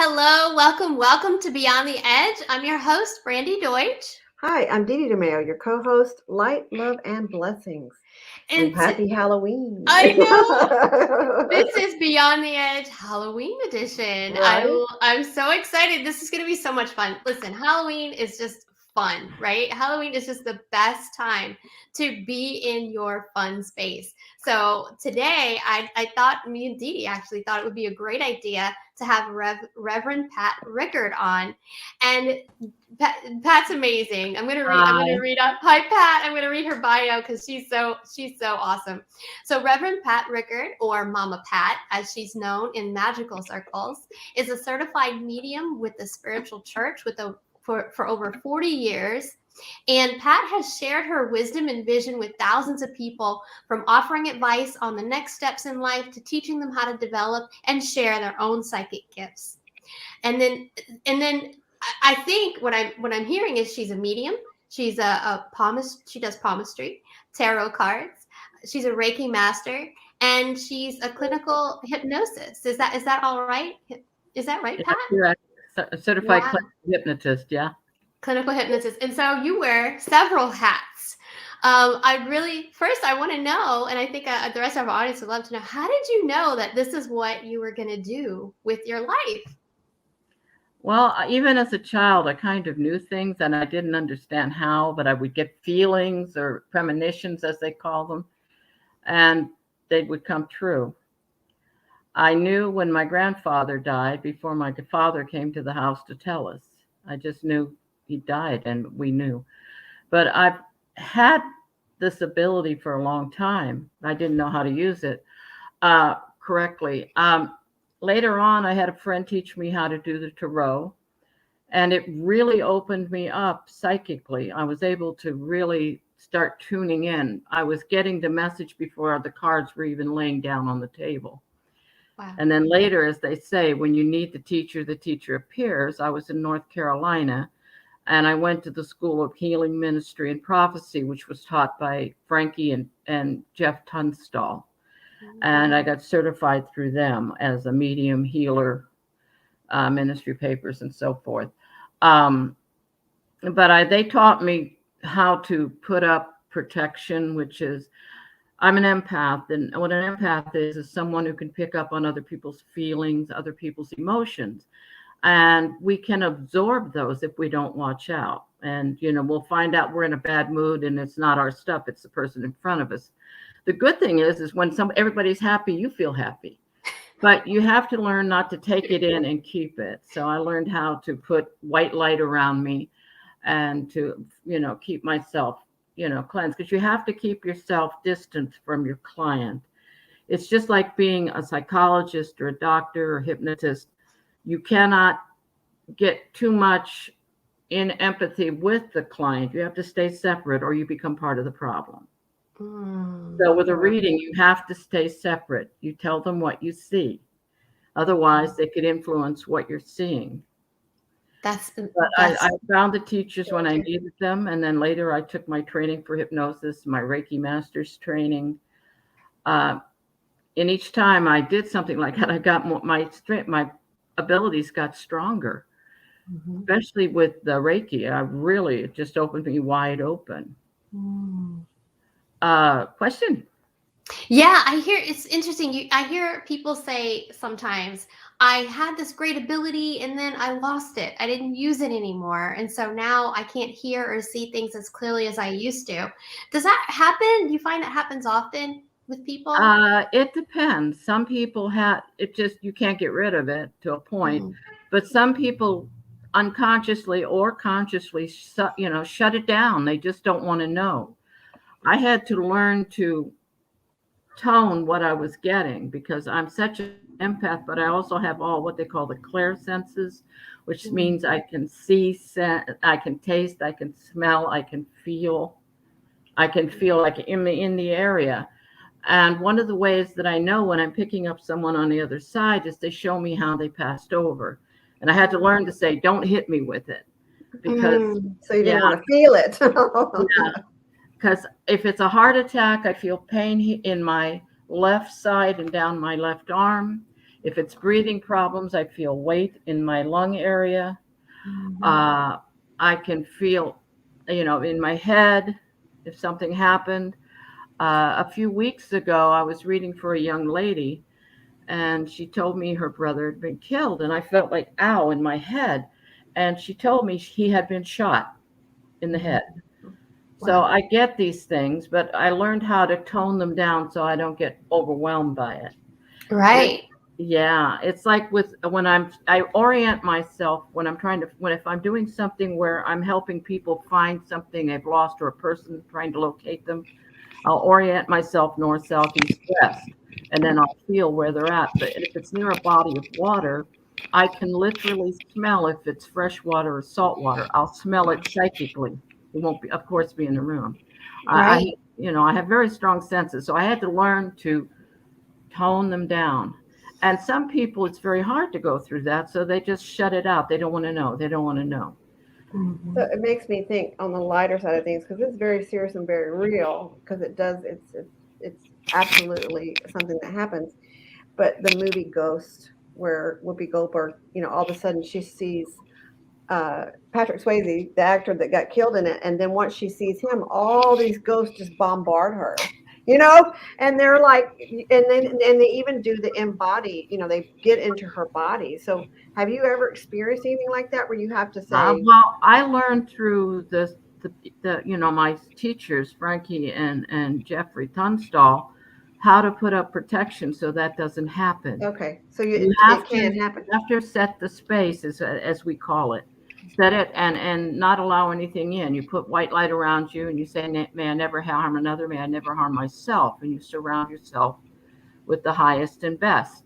Hello, welcome to Beyond the Edge. I'm your host, Brandy Deutsch. Hi, I'm Dede DeMayo, your co-host. Light, love, and blessings. And And happy Halloween. I know this is Beyond the Edge Halloween edition. Right? I'm so excited. This is going to be so much fun. Listen, Halloween is just fun, right? Halloween is just the best time to be in your fun space. So today, I thought me and Dede actually thought it would be a great idea to have Reverend Pat Rickard on, and Pat's amazing. I'm gonna read. I'm Hi. gonna read up. Hi, Pat. I'm gonna read her bio because she's so awesome. So Reverend Pat Rickard, or Mama Pat, as she's known in magical circles, is a certified medium with the spiritual church for over 40 years. And Pat has shared her wisdom and vision with thousands of people, from offering advice on the next steps in life to teaching them how to develop and share their own psychic gifts. And then I think what I'm hearing is she's a medium. She's a palmist. She does palmistry, tarot cards. She's a Reiki master, and she's a clinical hypnosis. Is that all right? Is that right, Pat? Correct. Certified Wow. clinical hypnotist, yeah. Clinical hypnotist. And so you wear several hats. I want to know, and I think the rest of our audience would love to know, how did you know that this is what you were going to do with your life? Well, even as a child, I kind of knew things and I didn't understand how, but I would get feelings or premonitions, as they call them, and they would come true. I knew when my grandfather died before my father came to the house to tell us. I just knew he died and we knew. But I've had this ability for a long time. I didn't know how to use it correctly. Later on, I had a friend teach me how to do the tarot, and it really opened me up psychically. I was able to really start tuning in. I was getting the message before the cards were even laying down on the table. Wow. And then later, as they say, when you need the teacher appears. I was in North Carolina, and I went to the School of Healing, Ministry, and Prophecy, which was taught by Frankie and Jeff Tunstall. And I got certified through them as a medium healer, ministry papers, and so forth. But they taught me how to put up protection, which is, I'm an empath. And what an empath is someone who can pick up on other people's feelings, other people's emotions. And we can absorb those if we don't watch out. And, we'll find out we're in a bad mood and it's not our stuff, it's the person in front of us. The good thing is when everybody's happy, you feel happy, but you have to learn not to take it in and keep it. So I learned how to put white light around me and to, keep myself, cleansed, because you have to keep yourself distant from your client. It's just like being a psychologist or a doctor or hypnotist. You cannot get too much in empathy with the client. You have to stay separate or you become part of the problem. So with a reading, you have to stay separate. You tell them what you see. Otherwise, they could influence what you're seeing. But I found the teachers when I needed them. And then later I took my training for hypnosis, my Reiki master's training. And each time I did something like that, I got more, my abilities got stronger, especially with the Reiki. It just opened me wide open. Question? Yeah, I hear it's interesting. I hear people say sometimes, I had this great ability and then I lost it. I didn't use it anymore. And so now I can't hear or see things as clearly as I used to. Does that happen? Do you find that happens often with people? It depends. Some people you can't get rid of it to a point, but some people unconsciously or consciously, shut it down. They just don't want to know. I had to learn to tone what I was getting because I'm such an empath, but I also have all what they call the clair senses, which means I can see, I can taste, I can smell, I can feel like in the area. And one of the ways that I know when I'm picking up someone on the other side is they show me how they passed over. And I had to learn to say, don't hit me with it. Because so you didn't want to feel it. Yeah. Because if it's a heart attack, I feel pain in my left side and down my left arm. If it's breathing problems, I feel weight in my lung area. I can feel, in my head if something happened. A few weeks ago, I was reading for a young lady, and she told me her brother had been killed, and I felt like, ow, in my head. And she told me he had been shot in the head. So I get these things, but I learned how to tone them down so I don't get overwhelmed by it. Right. It's like I orient myself when if I'm doing something where I'm helping people find something they've lost or a person trying to locate them, I'll orient myself north, south, east, west, and then I'll feel where they're at. But if it's near a body of water, I can literally smell if it's fresh water or salt water. I'll smell it psychically. It won't be, of course, be in the room. Right. I have very strong senses, so I had to learn to tone them down. And some people, it's very hard to go through that, so they just shut it out. They don't want to know. They don't want to know. So it makes me think on the lighter side of things, because it's very serious and very real, because it's absolutely something that happens. But the movie Ghost, where Whoopi Goldberg, all of a sudden she sees Patrick Swayze, the actor that got killed in it, and then once she sees him, all these ghosts just bombard her, and they're like, and they even do the embody, they get into her body. So have you ever experienced anything like that where you have to say, well, I learned through the my teachers, Frankie and Jeffrey Tunstall, how to put up protection so that doesn't happen. okay, so it can happen. You have to set the space, as we call it. Set it and not allow anything in. You put white light around you and you say, may I never harm another, may I never harm myself. And you surround yourself with the highest and best.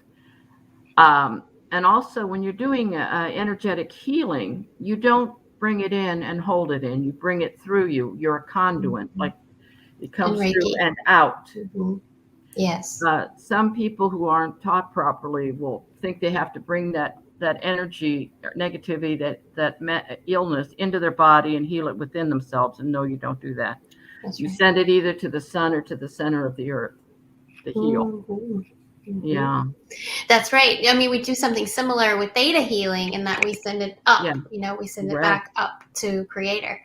And also when you're doing energetic healing, you don't bring it in and hold it in. You bring it through you. You're a conduit, like it comes through and out. Yes. Some people who aren't taught properly will think they have to bring that energy or negativity, that illness into their body and heal it within themselves. And no, you don't do that. You send it either to the sun or to the center of the earth to heal. Yeah. That's right. I mean, we do something similar with theta healing in that we send it up, we send it back up to creator.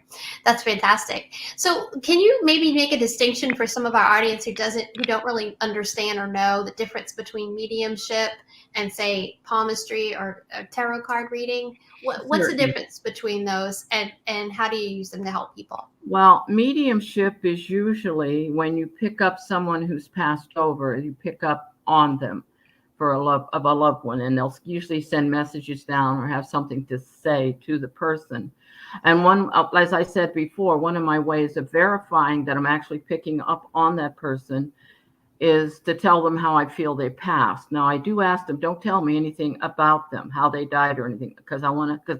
That's fantastic. So can you maybe make a distinction for some of our audience who don't really understand or know the difference between mediumship and say palmistry or tarot card reading? What's the difference between those and how do you use them to help people? Well, mediumship is usually when you pick up someone who's passed over, you pick up on them for a loved one, and they'll usually send messages down or have something to say to the person. And as I said before, one of my ways of verifying that I'm actually picking up on that person is to tell them how I feel they passed. Now, I do ask them, don't tell me anything about them, how they died or anything, because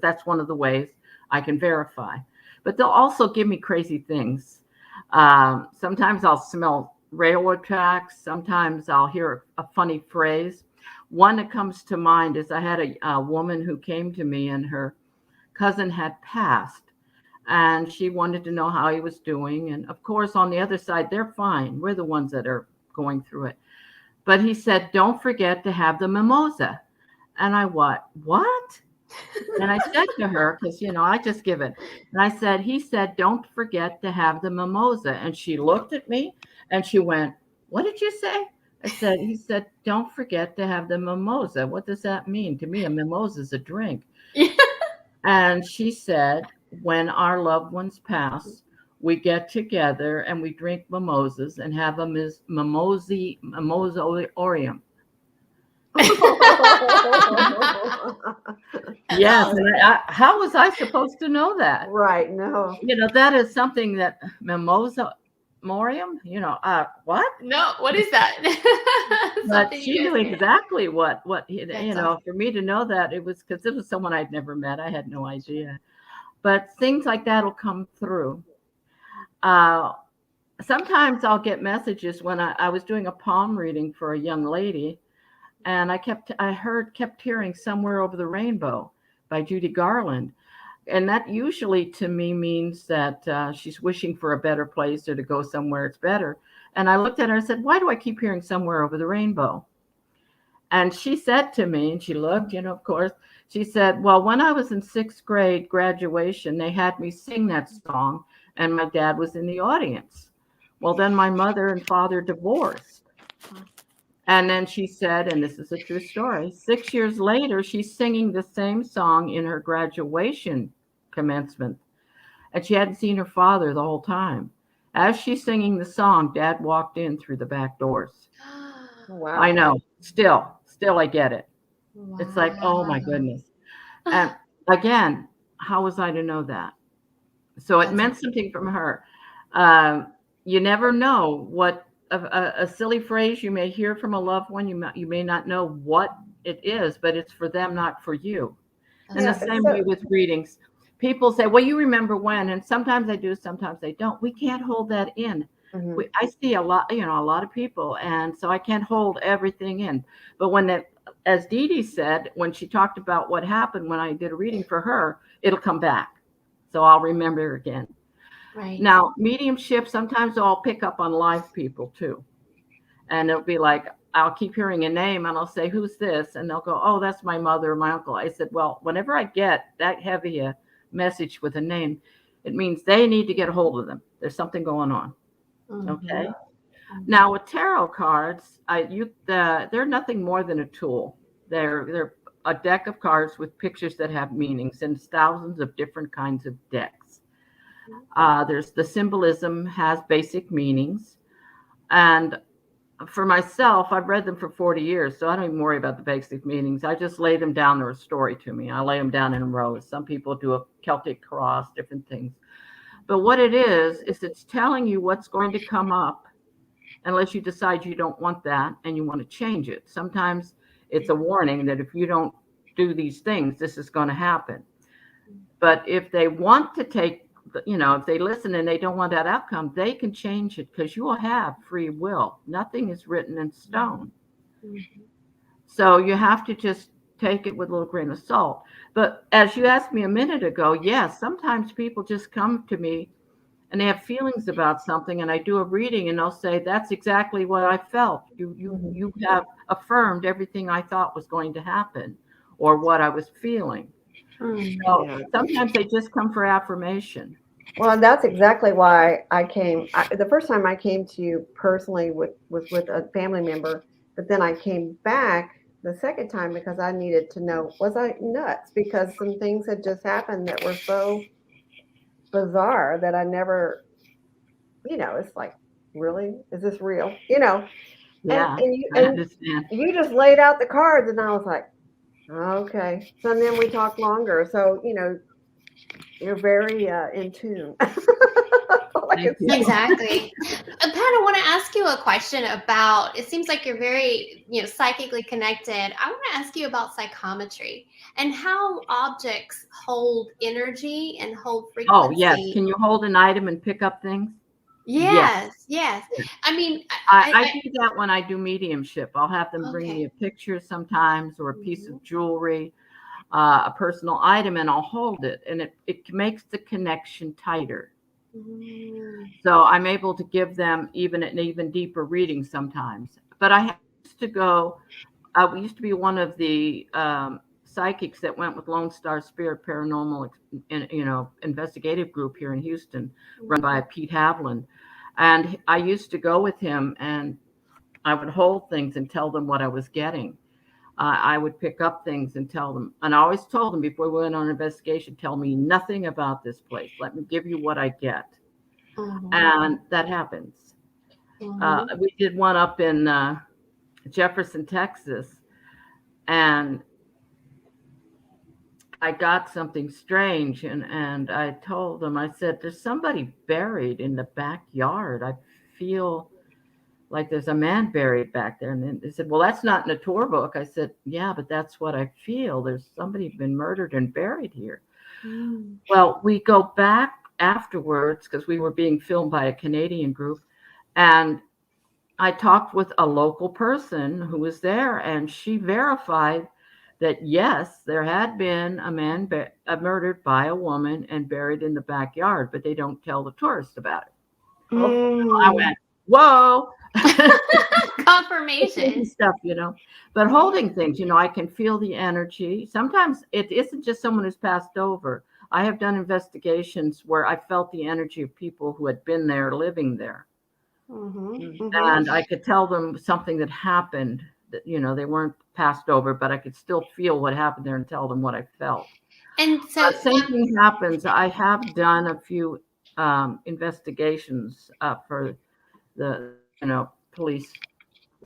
that's one of the ways I can verify. But they'll also give me crazy things. Sometimes I'll smell railroad tracks. Sometimes I'll hear a funny phrase. One that comes to mind is I had a woman who came to me and her cousin had passed and she wanted to know how he was doing. And of course, on the other side, they're fine. We're the ones that are going through it. But he said, don't forget to have the mimosa. And I what? And I said to her, because, I just give it. And he said, don't forget to have the mimosa. And she looked at me and she went, what did you say? He said, don't forget to have the mimosa. What does that mean? To me, a mimosa is a drink. And she said, when our loved ones pass, we get together and we drink mimosas and have a mimosorium. Yes. And how was I supposed to know that? Right. No. That is something that mimosorium, what? No, what is that? But she knew exactly what, awesome. For me to know that, it was because it was someone I'd never met. I had no idea. But things like that will come through. Sometimes I'll get messages when I was doing a palm reading for a young lady, and I kept hearing Somewhere Over the Rainbow by Judy Garland. And that usually to me means that she's wishing for a better place or to go somewhere it's better. And I looked at her and said, why do I keep hearing Somewhere Over the Rainbow? And she said to me, and she looked, of course, she said, well, when I was in 6th grade graduation, they had me sing that song, and my dad was in the audience. Well, then my mother and father divorced. And then she said, and this is a true story, 6 years later, she's singing the same song in her graduation commencement. And she hadn't seen her father the whole time. As she's singing the song, Dad walked in through the back doors. Wow. I know. Still I get it. Wow. It's like, oh my goodness. And again, how was I to know that? So it meant something from her. You never know what a silly phrase you may hear from a loved one. You may not know what it is, but it's for them, not for you. And the same way with readings. People say, well, you remember when, and sometimes I do, sometimes I don't. We can't hold that in. Mm-hmm. I see a lot of people, and so I can't hold everything in. But as Dede said, when she talked about what happened when I did a reading for her, it'll come back. So I'll remember again. Right. Now, mediumship, sometimes I'll pick up on live people too. And it'll be like, I'll keep hearing a name and I'll say, who's this? And they'll go, oh, that's my mother or my uncle. I said, well, whenever I get that heavy a message with a name, it means they need to get a hold of them. There's something going on. Mm-hmm. Okay. Now with tarot cards, they're nothing more than a tool. They're a deck of cards with pictures that have meanings, and thousands of different kinds of decks. There's the symbolism has basic meanings, and for myself, I've read them for 40 years, so I don't even worry about the basic meanings. I just lay them down. They're a story to me. I lay them down in rows. Some people do a Celtic cross, different things. But what it is it's telling you what's going to come up unless you decide you don't want that and you want to change it. Sometimes it's a warning that if you don't do these things, this is going to happen. But if they want to if they listen and they don't want that outcome, they can change it because you will have free will. Nothing is written in stone. Mm-hmm. So you have to just take it with a little grain of salt. But as you asked me a minute ago, yes, sometimes people just come to me and they have feelings about something, and I do a reading and they'll say, that's exactly what I felt. You have affirmed everything I thought was going to happen or what I was feeling. So sometimes they just come for affirmation. Well, that's exactly why I came. The first time I came to you personally was with a family member, but then I came back the second time because I needed to know, was I nuts? Because some things had just happened that were so bizarre that I never, it's like, really? Is this real? Yeah, and you just laid out the cards, and I was like, okay. So then we talked longer. So, you're very in tune. Exactly. Pat, I want to ask you a question about, it seems like you're very, psychically connected. I want to ask you about psychometry and how objects hold energy and hold frequency. Oh, yes. Can you hold an item and pick up things? Yes. I mean, I do that when I do mediumship. I'll have them bring me a picture sometimes or a piece of jewelry, a personal item, and I'll hold it. And it makes the connection tighter. So I'm able to give them an even deeper reading sometimes. But I used to go, we used to be one of the psychics that went with Lone Star Spirit Paranormal, investigative group here in Houston, run by Pete Havlin. And I used to go with him, and I would hold things and tell them what I was getting. I would pick up things and tell them. And I always told them before we went on an investigation, tell me nothing about this place. Let me give you what I get. And that happens. We did one up in Jefferson, Texas, and I got something strange, and I told them, I said, there's somebody buried in the backyard. I feel like there's a man buried back there. And then they said, well, that's not in a tour book. I said, yeah, but that's what I feel. There's somebody been murdered and buried here. Well, we go back afterwards because we were being filmed by a Canadian group, and I talked with a local person who was there, and she verified that yes, there had been a man murdered by a woman and buried in the backyard, but they don't tell the tourists about it. I went, whoa. Confirmation. Stuff, but holding things, I can feel the energy. Sometimes it isn't just someone who's passed over. I have done investigations where I felt the energy of people who had been there, living there. And I could tell them something that happened that, they weren't passed over, but I could still feel what happened there and tell them what I felt. And so same thing happens. I have done a few investigations for the, police.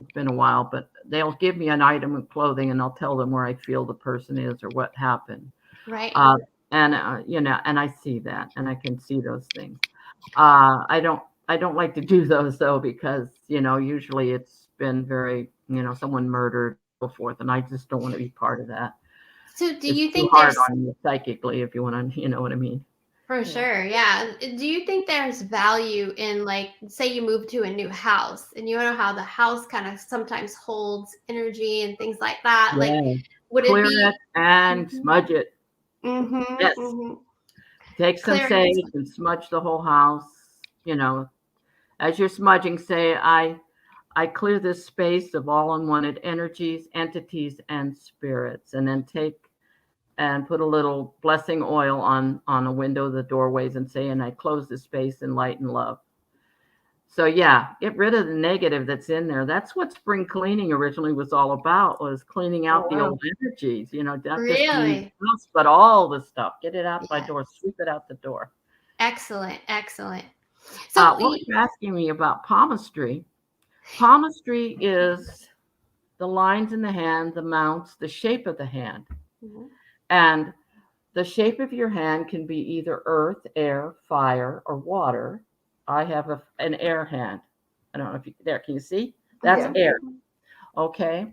It's been a while, but they'll give me an item of clothing and I'll tell them where I feel the person is or what happened. right. And I see that, and I can see those things. I don't like to do those though, because, usually it's been very, someone murdered, so forth. And I just don't want to be part of that. So do you think too hard there's on you psychically, if you want to, you know what I mean? For sure, yeah. Do you think there's value in, like, say you move to a new house and you know how the house kind of sometimes holds energy and things like that? Yeah. Like, would Clear it be it and smudge it. Yes. Take some Clear sage and smudge the whole house. As you're smudging, say, I clear this space of all unwanted energies, entities, and spirits, and then take and put a little blessing oil on a window, the doorways, and say, and I close the space in light and love. So yeah, get rid of the negative that's in there. That's what spring cleaning originally was all about, was cleaning out the old energies, not just the house, but all the stuff. Get it out by door, sweep it out the door. Excellent, excellent. So what you're asking me about palmistry. Palmistry is the lines in the hand, the mounts, the shape of the hand. And the shape of your hand can be either earth, air, fire, or water. I have an air hand. I don't know if can you see? That's air. Okay.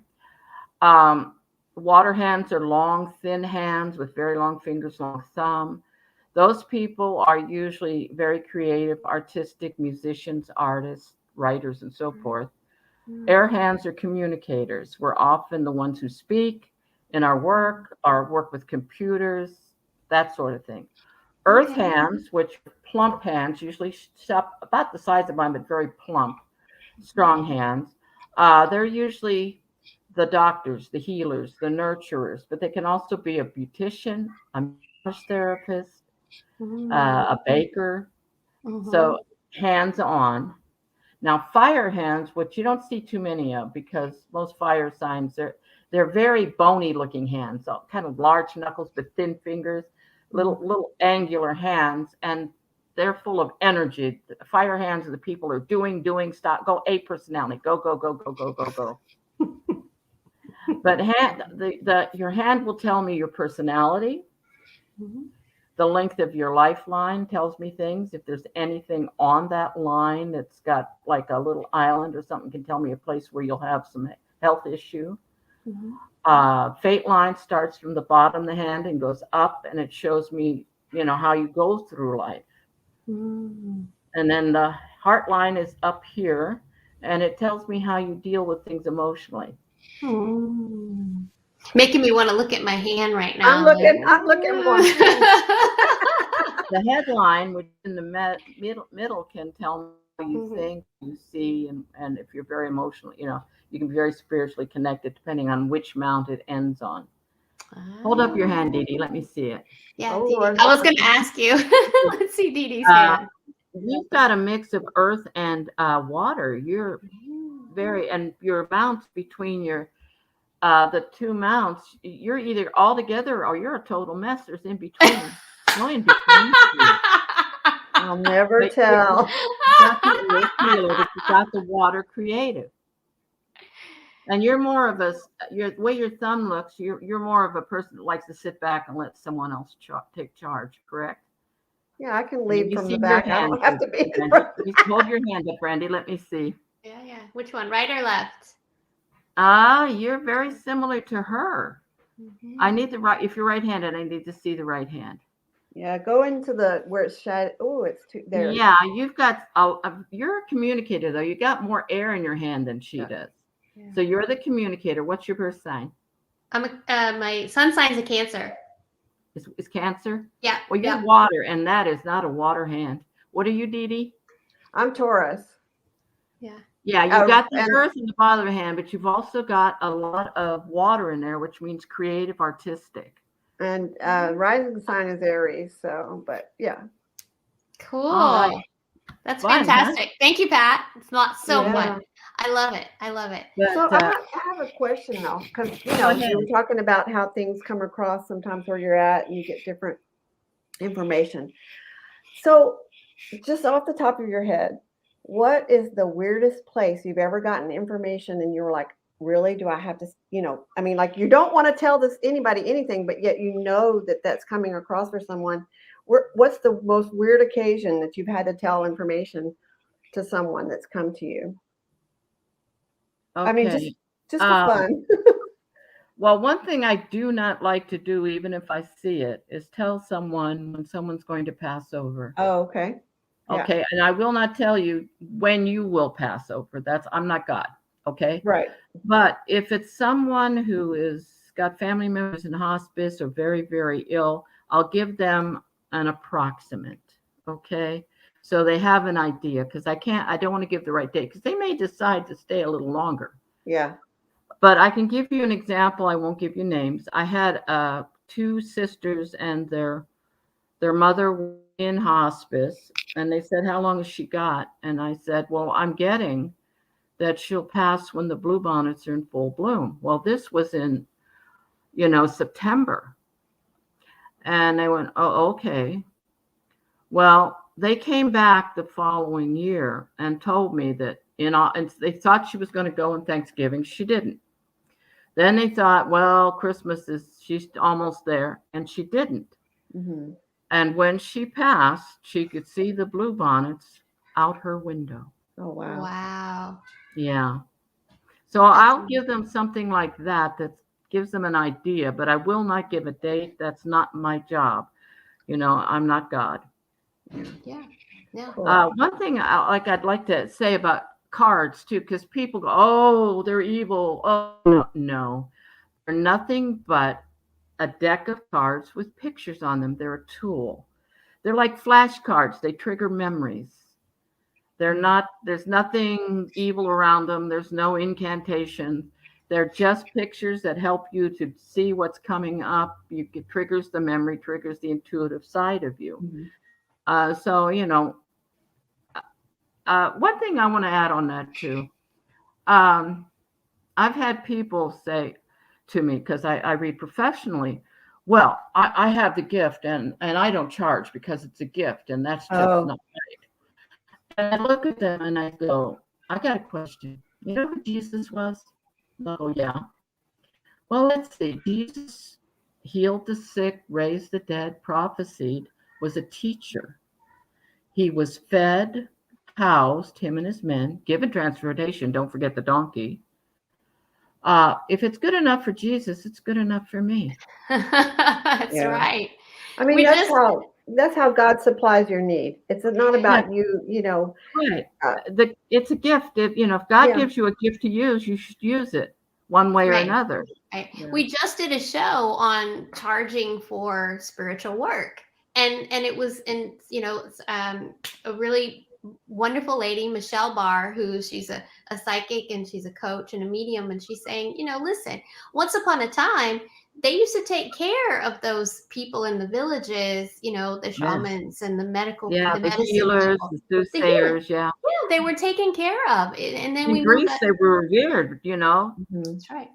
Water hands are long, thin hands with very long fingers, long thumb. Those people are usually very creative, artistic musicians, artists, writers, and so forth. Air hands are communicators. We're often the ones who speak in our work with computers, that sort of thing. Earth hands, which are plump hands, usually about the size of mine, but very plump, strong hands. They're usually the doctors, the healers, the nurturers, but they can also be a beautician, a massage therapist, a baker. So hands-on. Now, fire hands, which you don't see too many of, because most fire signs, they're very bony looking hands, so kind of large knuckles but thin fingers, little angular hands, and they're full of energy. The fire hands are the people who are doing, stop, go, a personality, go, go, go, go, go, go, go. But your hand will tell me your personality. The length of your lifeline tells me things. If there's anything on that line that's got like a little island or something, can tell me a place where you'll have some health issue. Fate line starts from the bottom of the hand and goes up, and it shows me, how you go through life. And then the heart line is up here, and it tells me how you deal with things emotionally. Making me want to look at my hand right now. I'm looking one. The headline, which in the middle can tell me how you think, you see, and if you're very emotional, you can be very spiritually connected depending on which mount it ends on. Hold up your hand, Dede. Let me see it. Yeah, I was going to ask you. Let's see Dede's hand. You've got a mix of earth and water. You're and your mounts between your the two mounts, you're either all together or you're a total mess. There's in between. I'll never tell. You got the water creative. And you're more of the way your thumb looks, you're more of a person that likes to sit back and let someone else take charge, correct? Yeah, I can lead from the back. I don't have to be in front. Hold your hand up, Brandy. Let me see. Yeah. Which one, right or left? You're very similar to her. I need the right. If you're right-handed, I need to see the right hand. Yeah, go into where it's shy. Oh, it's too there. Yeah, you've got. You're a communicator, though. You got more air in your hand than she does. Yeah. So you're the communicator. What's your birth sign? My sun sign's a Cancer. Is Cancer? Yeah. Well, you're water, and that is not a water hand. What are you, Dede? I'm Taurus. Yeah. Yeah, you've got the and earth in the bottom of the hand, but you've also got a lot of water in there, which means creative, artistic. rising sign is Aries. So, but yeah. All right. Cool. That's Fun, huh? fantastic. Thank you, Pat. It's not so Yeah. fun. I love it. I love it. So But I have a question though, because go ahead. you were talking about how things come across sometimes where you're at, and you get different information. So, just off the top of your head, what is the weirdest place you've ever gotten information and you were like, really? Do I have to? I mean, like you don't want to tell anybody anything, but yet you know that that's coming across for someone. What's the most weird occasion that you've had to tell information to someone that's come to you? I mean, Okay. just for fun. Well, one thing I do not like to do, even if I see it, is tell someone when someone's going to pass over. Oh, okay. Yeah. Okay. And I will not tell you when you will pass over. I'm not God. Okay. Right. But if it's someone who is got family members in hospice or very, very ill, I'll give them an approximate. Okay. So they have an idea, because I don't want to give the right date, because they may decide to stay a little longer. Yeah. But I can give you an example. I won't give you names. I had 2 sisters and their mother in hospice, and they said, how long has she got? And I said, well, I'm getting that she'll pass when the bluebonnets are in full bloom. Well, this was in, September. And they went, oh, okay. Well, they came back the following year and told me that, and they thought she was going to go on Thanksgiving. She didn't. Then they thought, well, she's almost there, and she didn't. Mm-hmm. And when she passed, she could see the bluebonnets out her window. Oh, wow. Wow. Yeah. So I'll give them something like that gives them an idea, but I will not give a date. That's not my job. I'm not God. Yeah. Yeah. Cool. One thing I'd like to say about cards too, because people go, oh, they're evil. Oh, no, they're nothing but a deck of cards with pictures on them. They're a tool. They're like flashcards. They trigger memories. There's nothing evil around them. There's no incantation. They're just pictures that help you to see what's coming up. It triggers the memory, triggers the intuitive side of you. Mm-hmm. So, one thing I want to add on that too. I've had people say to me, because I read professionally, well, I have the gift and I don't charge because it's a gift, and that's just not right. And I look at them and I go, I got a question. You know who Jesus was? Oh, yeah. Well, let's see. Jesus healed the sick, raised the dead, prophesied, was a teacher. He was fed, housed, him and his men, given transportation. Don't forget the donkey. If it's good enough for Jesus, it's good enough for me. That's right. I mean, that's how God supplies your need. It's not about you, Right. It's a gift. If God gives you a gift to use, you should use it one way or another. Right. Yeah. We just did a show on charging for spiritual work, and it was a really wonderful lady, Michelle Barr, she's a psychic and she's a coach and a medium, and she's saying, listen, once upon a time they used to take care of those people in the villages, the shamans and the medical, the healers, the soothsayers, they were taken care of, and then in Greece they were revered, That's right.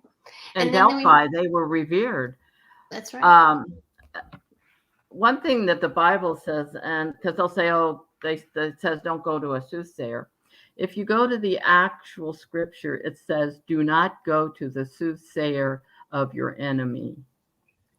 And Delphi, they were revered. That's right. One thing that the Bible says, and because they'll say, it says don't go to a soothsayer. If you go to the actual scripture, it says, do not go to the soothsayer of your enemy.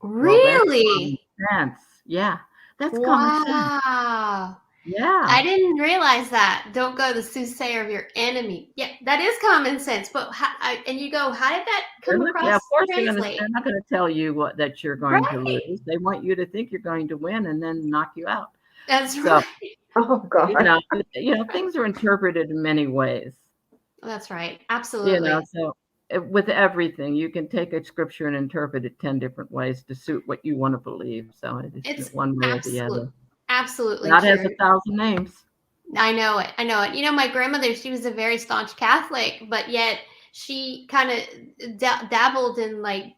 Really? Well, yeah, that's common sense. Wow. Yeah. I didn't realize that. Don't go to the soothsayer of your enemy. Yeah, that is common sense. But how did that come across? Yeah, of course they're not going to tell you that you're going to lose. They want you to think you're going to win and then knock you out. That's right. Oh God. Things are interpreted in many ways. That's right. Absolutely. So with everything, you can take a scripture and interpret it 10 different ways to suit what you want to believe. So it's one way or the other. Absolutely. God has 1,000 names. I know it. I know it. You know, my grandmother, she was a very staunch Catholic, but yet she kind of dabbled in like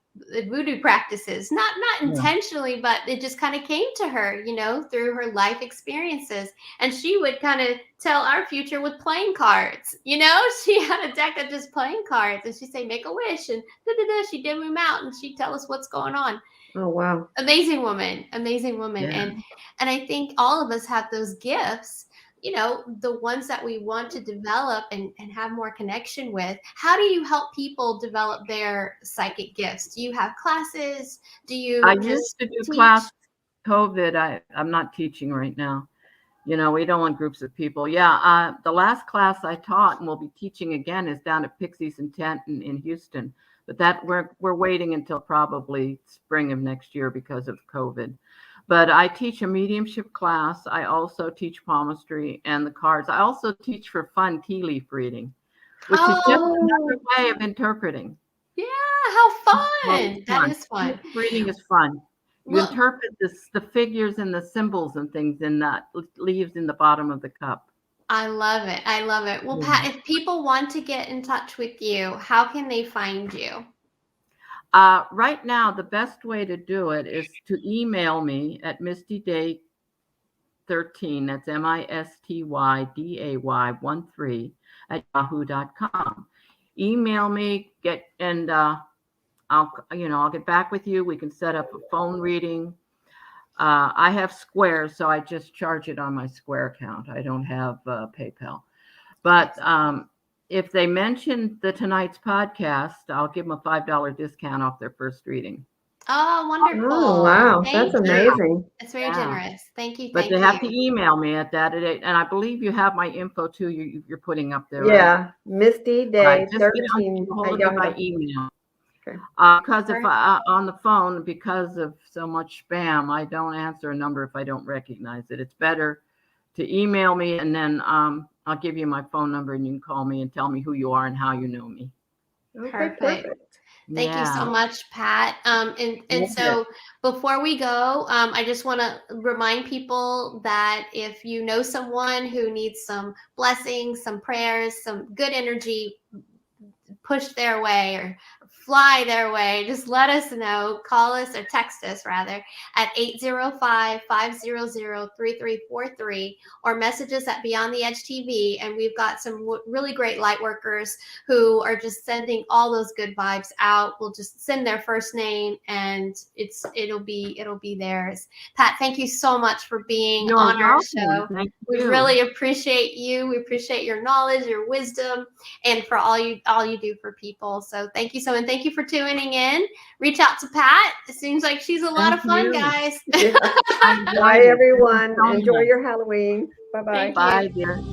voodoo practices, not Yeah. intentionally, but it just kind of came to her, you know, through her life experiences. And she would kind of tell our future with playing cards. You know, she had a deck of just playing cards, and she'd say, "Make a wish," and she'd dim them out, and she'd tell us what's going on. Oh, wow. Amazing woman, amazing woman. Yeah. And I think all of us have those gifts, you know, the ones that we want to develop and have more connection with. How do you help people develop their psychic gifts? Do you have classes? Do I you just used to do teach? class COVID. I'm not teaching right now. You know, we don't want groups of people. Yeah, the last class I taught and will be teaching again is down at Pixie's in Tenton in Houston. But that we're waiting until probably spring of next year because of COVID. But I teach a mediumship class. I also teach palmistry and the cards. I also teach for fun tea leaf reading, which is just another way of interpreting. Yeah, how Well, fun. it's That fun. is fun. Tea leaf reading is fun. You Well, interpret the figures and the symbols and things in that leaves in the bottom of the cup. I love it. I love it. Well, Pat, if people want to get in touch with you, how can they find you? Right now, the best way to do it is to email me at mistyday13. That's MISTYDAY13 at yahoo.com. Email me, I'll get back with you. We can set up a phone reading. I have Square, so I just charge it on my Square account. I don't have PayPal. But if they mention tonight's podcast, I'll give them a $5 discount off their first reading. Oh, wonderful. Oh, wow. Thank That's you. amazing. It's very generous. Thank you. But Thank they you. have to email me at that. And I believe you have my info too. You're putting up there. Yeah. Right? Misty Day 13 hold at of me by Yahoo. email. Okay. Because if on the phone, because of so much spam, I don't answer a number if I don't recognize it. It's better to email me, and then I'll give you my phone number, and you can call me and tell me who you are and how you know me. Okay, Perfect. Thank you so much, Pat. And so before we go, I just want to remind people that if you know someone who needs some blessings, some prayers, some good energy pushed their way or fly their way, just let us know. Call us or text us rather at 805-500-3343 or message us at Beyond the Edge TV. And we've got some really great light workers who are just sending all those good vibes out. We'll just send their first name and it'll be theirs. Pat, thank you so much for being on our show. We really appreciate you. We appreciate your knowledge, your wisdom, and for all you do for people. So thank you so much. And thank you for tuning in. Reach out to Pat. It seems like she's a lot of fun, guys. Bye, everyone. Enjoy your Halloween. Bye-bye. Bye, dear.